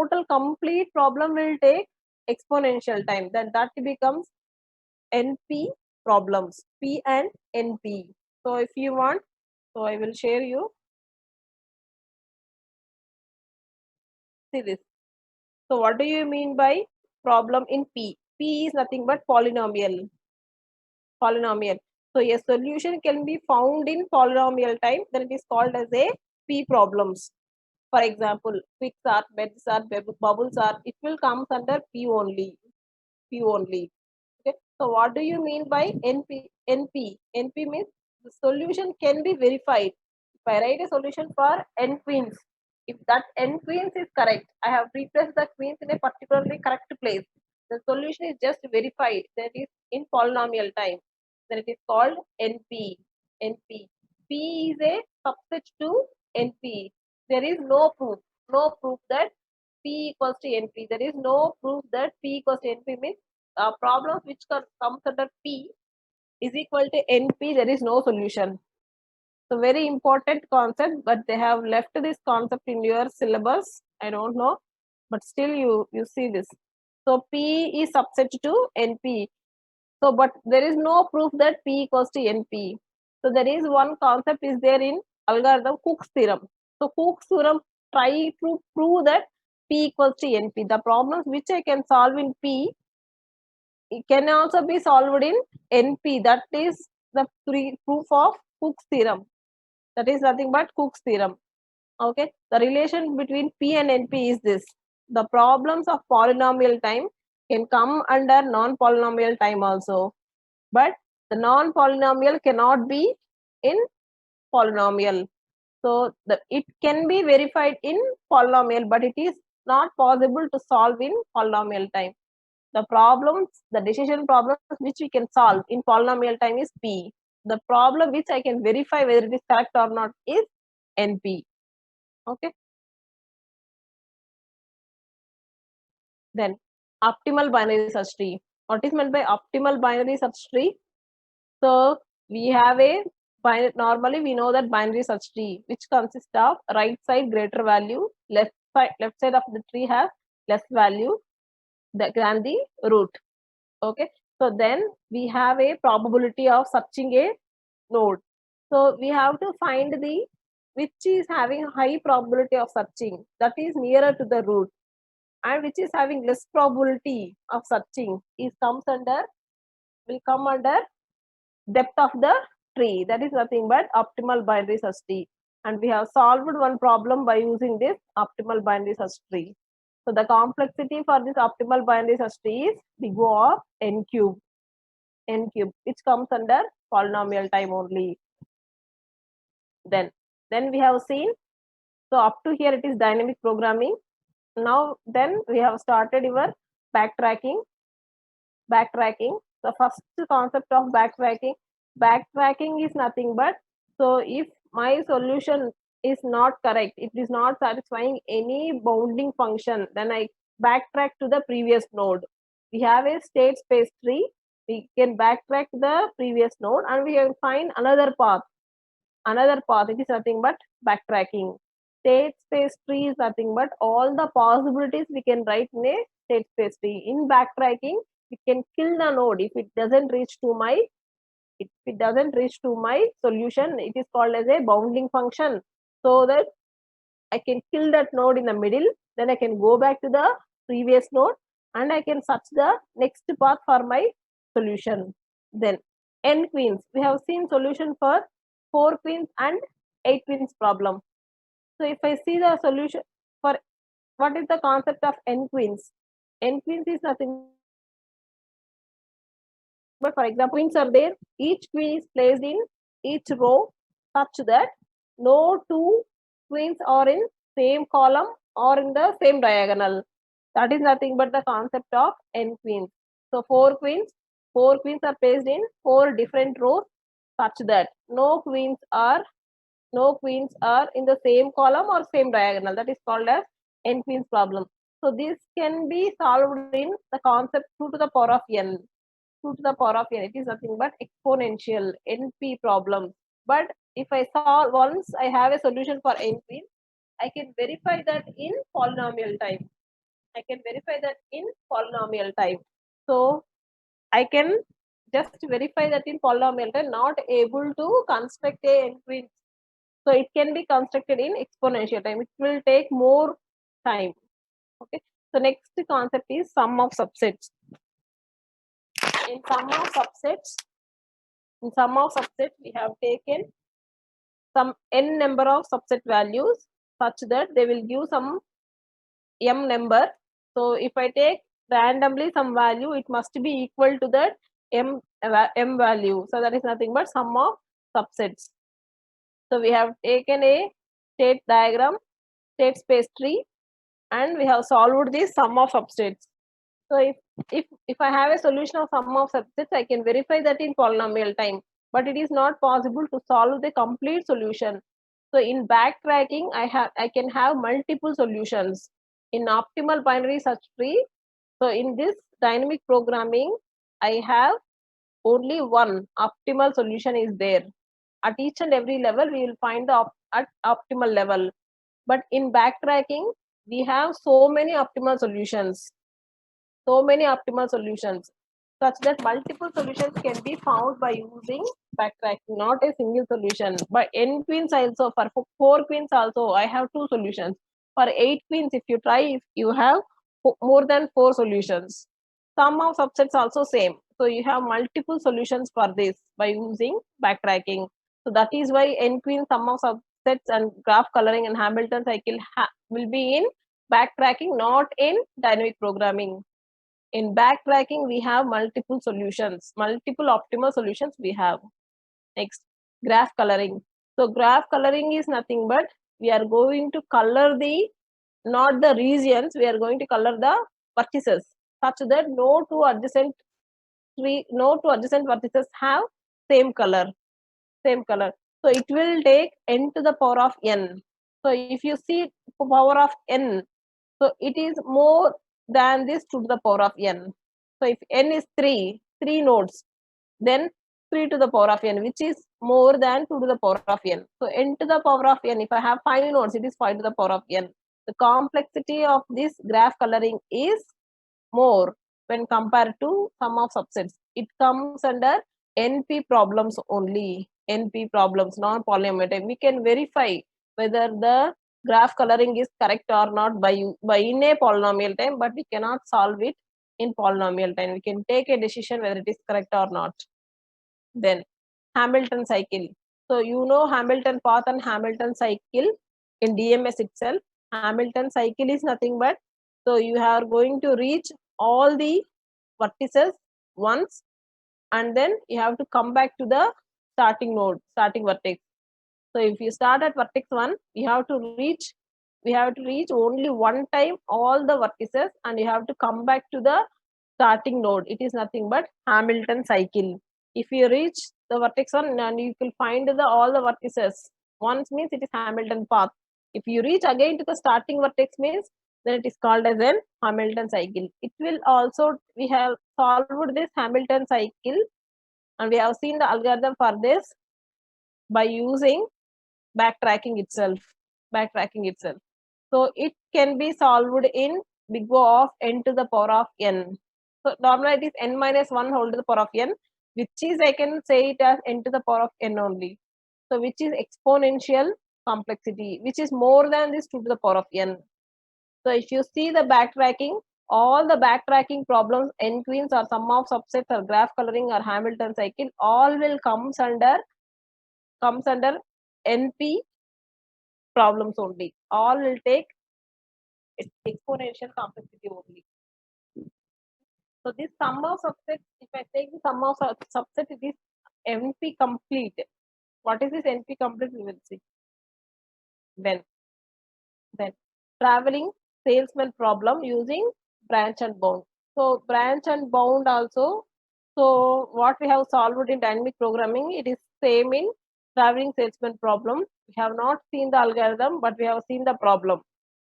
total complete problem will take exponential time. Then that becomes NP problems, P and NP. So if you want, so I will share you. See this. So what do you mean by problem in P? P is nothing but polynomial. Polynomial. So a solution can be found in polynomial time, then it is called as a P problems. For example, quicks are, beds are, bubbles are, it will come under P only. P only. Okay. So what do you mean by NP? NP. NP means the solution can be verified. If I write a solution for n queens, if that n queens is correct, I have replaced the queens in a particularly correct place. The solution is just verified. That is in polynomial time. Then it is called NP. NP. P is a subset to NP. There is no proof. No proof that P equals to NP. There is no proof that P equals to NP means problems which comes under P is equal to NP. There is no solution. So very important concept, but they have left this concept in your syllabus. I don't know, but still you see this. So P is subset to NP. So, but there is no proof that P equals to NP. So there is one concept is there in algorithm, Cook's theorem. So Cook's theorem try to prove that P equals to NP. The problems which I can solve in P, it can also be solved in NP. That is the proof of Cook's theorem. That is nothing but Cook's theorem. Okay, the relation between P and NP is this. The problems of polynomial time can come under non-polynomial time also, but the non-polynomial cannot be in polynomial. So it can be verified in polynomial, but it is not possible to solve in polynomial time. The problems, the decision problems which we can solve in polynomial time is P. The problem which I can verify whether it is correct or not is NP. Okay. Then optimal binary search tree. What is meant by optimal binary search tree? So we have a binary, normally we know that binary search tree which consists of right side greater value, left side of the tree has less value than the root. Okay, so then we have a probability of searching a node. So we have to find the which is having high probability of searching, that is nearer to the root, and which is having less probability of searching will come under depth of the tree. That is nothing but optimal binary search tree, and we have solved one problem by using this optimal binary search tree. So the complexity for this optimal binary search tree is big O of n cube, which comes under polynomial time only. Then we have seen, so up to here it is dynamic programming. Now then we have started your backtracking. The first concept of backtracking is nothing but, so if my solution is not correct, it is not satisfying any bounding function, then I backtrack to the previous node. We have a state space tree, we can backtrack the previous node and we can find another path. It is nothing but backtracking. State space tree is nothing but all the possibilities we can write in a state space tree. In backtracking, we can kill the node if it doesn't reach to my solution. It is called as a bounding function, so that I can kill that node in the middle, then I can go back to the previous node and I can search the next path for my solution. Then n queens, we have seen solution for 4 queens and 8 queens problem. So if I see the solution for, what is the concept of n queens? N queens is nothing but, for example, queens are there, each queen is placed in each row such that no two queens are in same column or in the same diagonal. That is nothing but the concept of n queens. So 4 queens are placed in 4 different rows such that no queens are in the same column or same diagonal. That is called as n queens problem. So this can be solved in the concept 2 to the power of n. 2 to the power of n, it is nothing but exponential NP problems. But if I solve, once I have a solution for n queen, I can verify that in polynomial time. I can verify that in polynomial time. So I can just verify that in polynomial time, not able to construct a n-queen. So it can be constructed in exponential time. It will take more time. Okay. So next concept is sum of subsets. In sum of subsets, we have taken some n number of subset values such that they will give some m number. So if I take randomly some value, it must be equal to that m value. So that is nothing but sum of subsets. So we have taken a state diagram, state space tree, and we have solved this sum of subsets. So if I have a solution of sum of subsets, I can verify that in polynomial time, but it is not possible to solve the complete solution. So in backtracking, I can have multiple solutions in optimal binary search tree. So in this dynamic programming, I have only one optimal solution is there. At each and every level, we will find the at optimal level. But in backtracking, we have so many optimal solutions, such that multiple solutions can be found by using backtracking, not a single solution. By n queens also, for 4 queens also, I have 2 solutions. For 8 queens, if you try, if you have more than 4 solutions. Sum of subsets also same. So you have multiple solutions for this by using backtracking. So that is why n queen sum of subsets and graph coloring and Hamilton cycle will be in backtracking, not in dynamic programming. In backtracking, we have multiple solutions, multiple optimal solutions we have. Next, graph coloring. So graph coloring is nothing but we are going to color the, not the regions, we are going to color the vertices such that no two adjacent vertices have same color. So it will take n to the power of n. So if you see power of n, so it is more than this to the power of n. So if n is 3 nodes, then 3 to the power of n, which is more than 2 to the power of n. So n to the power of n, if I have 5 nodes, it is 5 to the power of n. The complexity of this graph coloring is more when compared to sum of subsets. It comes under NP problems only. NP problems, non-polynomial time. We can verify whether the graph coloring is correct or not by in a polynomial time, but we cannot solve it in polynomial time. We can take a decision whether it is correct or not. Then Hamilton cycle. So you know Hamilton path and Hamilton cycle in DMS itself. Hamilton cycle is nothing but, so you are going to reach all the vertices once, and then you have to come back to the starting node, starting vertex. So if you start at vertex 1, we have to reach only one time all the vertices, and you have to come back to the starting node. It is nothing but Hamilton cycle. If you reach the vertex 1, and you will find all the vertices once, means it is Hamilton path. If you reach again to the starting vertex, means then it is called as an Hamilton cycle. It will also, we have solved this Hamilton cycle, and we have seen the algorithm for this by using backtracking itself. So it can be solved in big O of n to the power of n. So normally it is n minus 1 whole to the power of n, which is, I can say it as n to the power of n only. So which is exponential complexity, which is more than this 2 to the power of n. So if you see the backtracking, all the backtracking problems, n queens or sum of subsets or graph coloring or Hamilton cycle, all will comes under NP problems only. All will take exponential complexity only. So this sum of subsets, if I take the sum of subset, it is NP complete. What is this NP complete? We will see. Then traveling salesman problem using branch and bound. So branch and bound also. So what we have solved in dynamic programming, it is same in traveling salesman problem. We have not seen the algorithm, but we have seen the problem.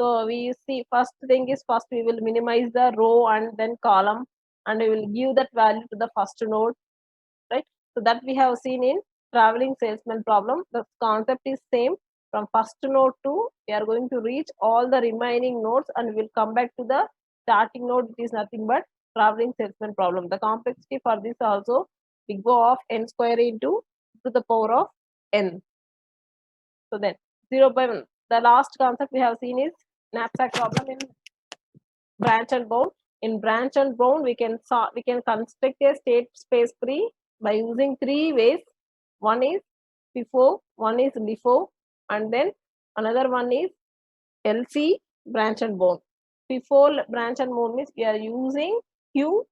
So we see, first thing is, first we will minimize the row and then column, and we will give that value to the first node, right? So that we have seen in traveling salesman problem. The concept is same. From first node to, we are going to reach all the remaining nodes and we'll come back to the starting node. It is nothing but traveling salesman problem. The complexity for this also, we go of n square into to the power of n. So then 0 by 1. The last concept we have seen is knapsack problem in branch and bound. In branch and bound, we can construct a state space tree by using three ways. One is FIFO, one is LIFO, and then another one is LC branch and bound. FIFO branch and bound means we are using Q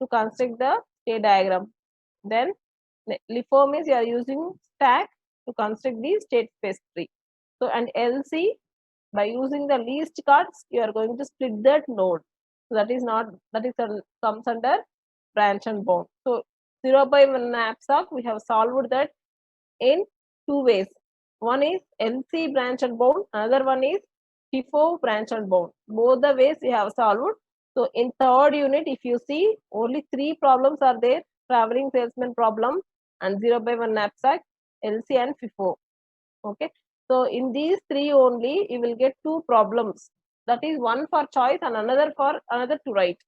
to construct the state diagram. Then LIFO means we are using stack to construct the state space tree. So and LC, by using the least cards, you are going to split that node. So that is not, that is comes under branch and bound. So 0 by 1 knapsack, we have solved that in two ways. One is LC branch and bound, another one is FIFO branch and bound. Both the ways we have solved. So in third unit, if you see, only three problems are there: traveling salesman problem and 0 by 1 knapsack, LC and FIFO. Okay. So in these three only, you will get two problems. That is one for choice and another for another to write.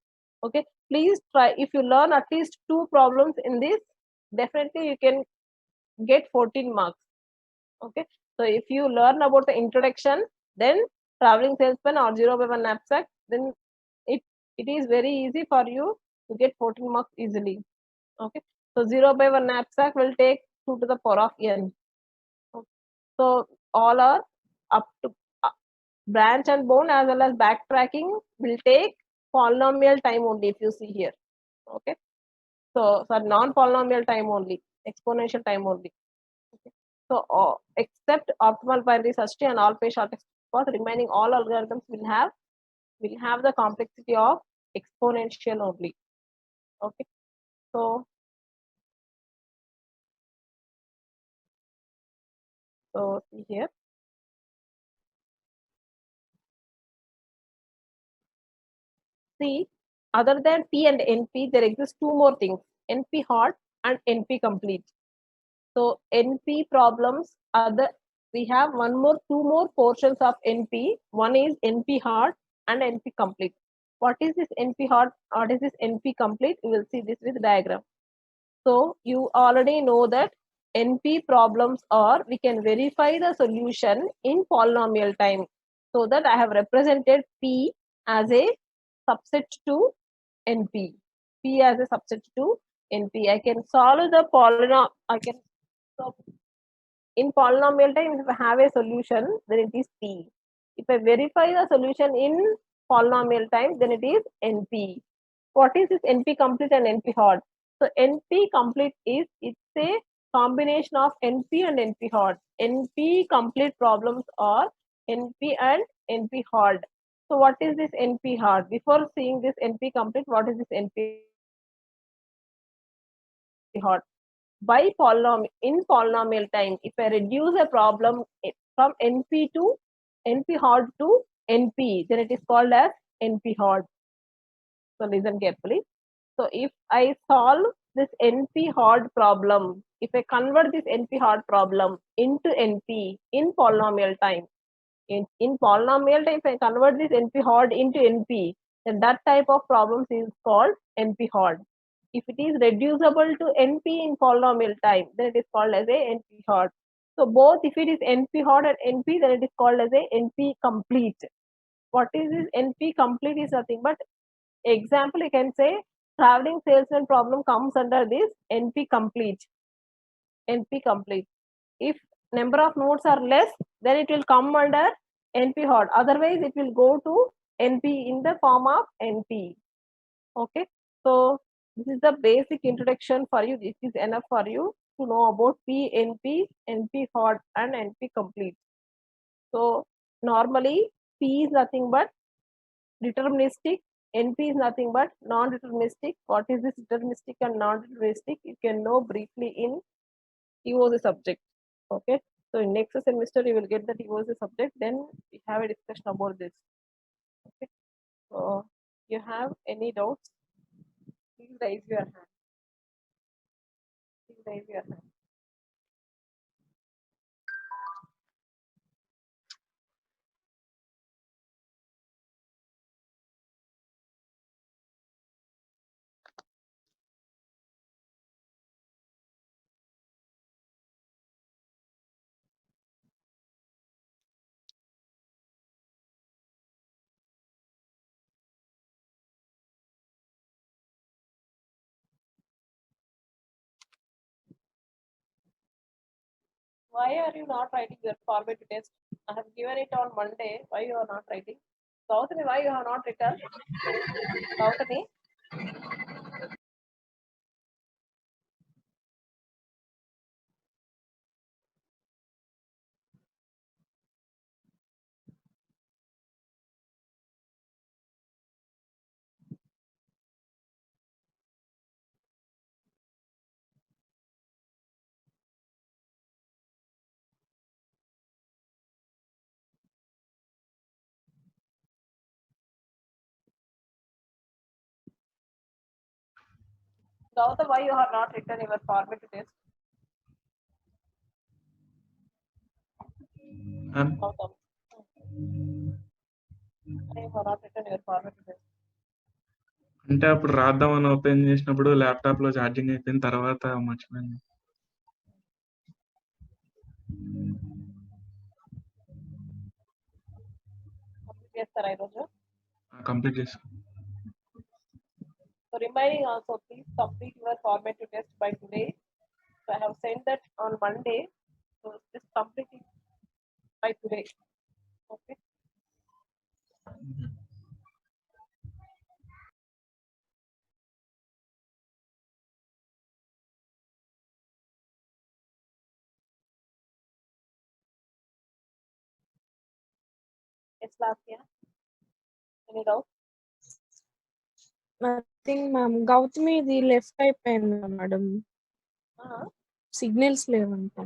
Okay. Please try. If you learn at least two problems in this, definitely you can get 14 marks. Okay. So if you learn about the introduction, then traveling salesman or 0 by 1 knapsack, then it is very easy for you to get 14 marks easily. Okay. So 0 by 1 knapsack will take 2 to the power of n. Okay. So all are up to branch and bound as well as backtracking will take polynomial time only, if you see here. Okay. So non-polynomial time only, exponential time only. Okay. So except optimal binary search tree and all phase shortest path, remaining all algorithms will have the complexity of exponential only. Okay. So see here. See, other than P and NP, there exist two more things: NP hard and NP complete. So NP problems are we have two more portions of NP. One is NP hard and NP complete. What is this NP hard? What is this NP complete? You will see this with diagram. So you already know that NP problems are, we can verify the solution in polynomial time. So that I have represented P as a subset to NP. P as a subset to NP. I can solve the polynomial. So in polynomial time, if I have a solution, then it is P. If I verify the solution in polynomial time, then it is NP. What is this NP complete and NP hard? So NP complete is, it's a combination of NP and NP hard. NP complete problems are NP and NP hard. So what is this NP hard? Before seeing this NP complete, what is this NP hard? By in polynomial time, if I reduce a problem from NP to NP hard to NP, then it is called as NP hard. So listen carefully. So if I solve this NP hard problem, if I convert this NP hard problem into NP in polynomial time, in polynomial time, if I convert this NP hard into NP, then that type of problems is called NP hard. If it is reducible to NP in polynomial time, then it is called as a NP hard. So both, if it is NP hard and NP, then it is called as a NP complete. What is this NP complete is nothing but, example, you can say traveling salesman problem comes under this NP complete. NP complete. If number of nodes are less, then it will come under NP hard. Otherwise, it will go to NP in the form of NP. Okay. So this is the basic introduction for you. This is enough for you to know about P, NP, NP hard and NP complete. So normally P is nothing but deterministic, NP is nothing but non-deterministic. What is this deterministic and non-deterministic? You can know briefly in EOC subject. Okay. So in next semester you will get the EOC subject. Then we have a discussion about this. Okay. So you have any doubts? Please raise your hand. Please raise your hand. Why are you not writing your formative test? I have given it on Monday. Why you are not writing? Gautami, why you have not written? Gautami? Gautam, why you have not written your formative test? Gautam. Why you have not written your formative test? అంటే అప్పుడు రాద్దామని open చేసినప్పుడు laptop లో charging అయిపోయిన తర్వాత మర్చిపోయాను. Complete చేస్తారా ఈరోజు? Complete చేసాను. So remaining also, please complete your formative test by today. So I have sent that on Monday. So just complete it by today. Okay. Yes, Lasya. Any doubt? Nothing ma'am. Gautami ఇది left అయిపోయింది madam. Signals లేవంట.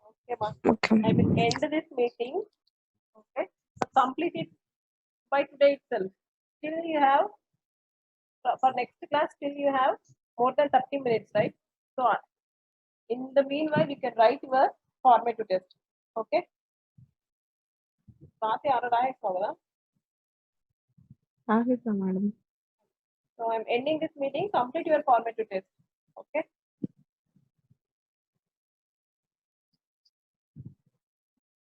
Okay, ma'am. Okay. I will end this meeting. Okay. So complete it by today itself. Still you have for next class. Still you have more than 30 minutes, right? So in the meanwhile, you can write your formative test. Okay. ఆగిపోతా madam. So I'm ending this meeting. Complete your formative test. Okay.